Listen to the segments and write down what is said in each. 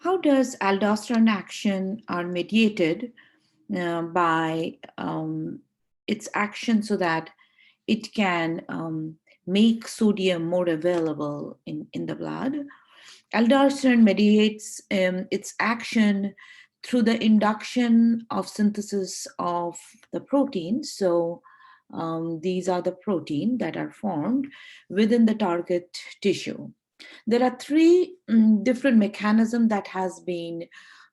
How does aldosterone action are mediated by its action so that it can make sodium more available in the blood? Aldosterone mediates its action through the induction of synthesis of the protein. So these are the protein that are formed within the target tissue. There are three different mechanisms that has been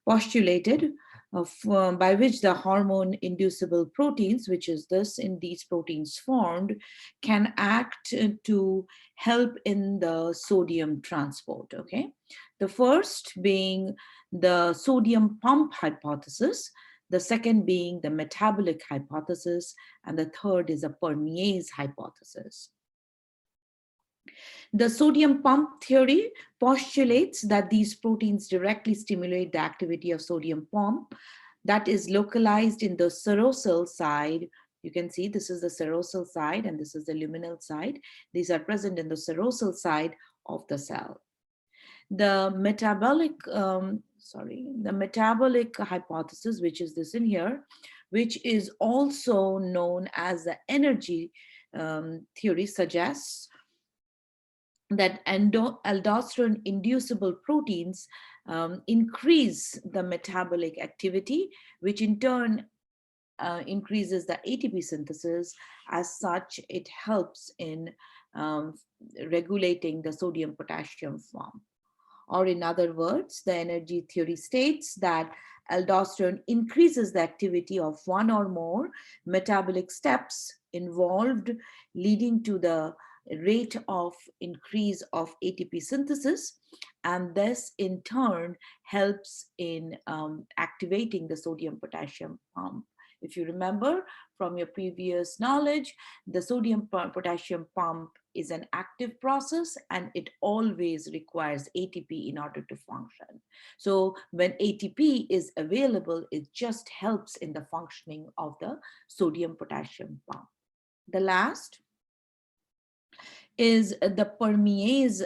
postulated by which the hormone inducible proteins, which is this in these proteins formed, can act to help in the sodium transport. Okay, the first being the sodium pump hypothesis, the second being the metabolic hypothesis, and the third is a permease hypothesis. The sodium pump theory postulates that these proteins directly stimulate the activity of sodium pump that is localized in the serosal side. You can see this is the serosal side and this is the luminal side. These are present in the serosal side of the cell. The metabolic hypothesis, which is this in here, which is also known as the energy theory, suggests that aldosterone inducible proteins increase the metabolic activity, which in turn increases the ATP synthesis. As such, it helps in regulating the sodium potassium form. Or in other words, the energy theory states that aldosterone increases the activity of one or more metabolic steps involved, leading to the rate of increase of ATP synthesis, and this in turn helps in activating the sodium potassium pump. If you remember from your previous knowledge, the sodium potassium pump is an active process and it always requires ATP in order to function. So when ATP is available, it just helps in the functioning of the sodium potassium pump. The last is the permease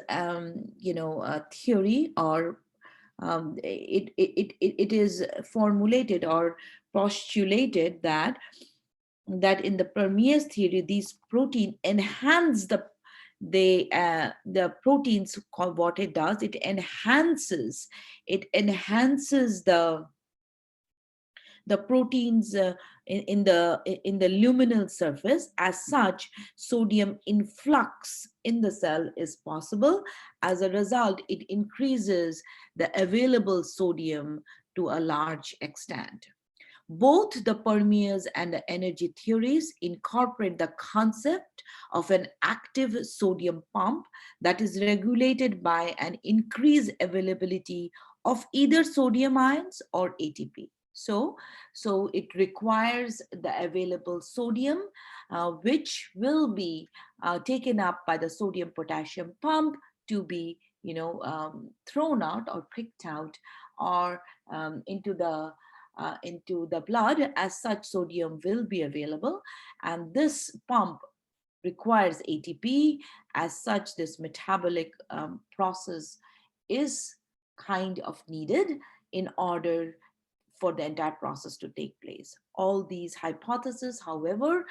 theory, or it is formulated or postulated that in the permease theory, these protein enhance the proteins. What it does, it enhances the proteins in the luminal surface. As such, sodium influx in the cell is possible. As a result, it increases the available sodium to a large extent. Both the permease and the energy theories incorporate the concept of an active sodium pump that is regulated by an increased availability of either sodium ions or ATP. So it requires the available sodium, which will be taken up by the sodium potassium pump to be, thrown out or kicked out, or into the blood. As such, sodium will be available, and this pump requires ATP. As such, this metabolic process is kind of needed in order for the entire process to take place. All these hypotheses, however,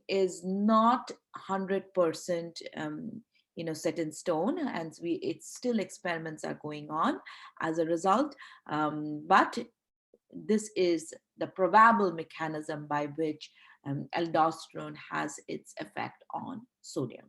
is not 100% set in stone, and it's still experiments are going on as a result, but this is the probable mechanism by which aldosterone has its effect on sodium.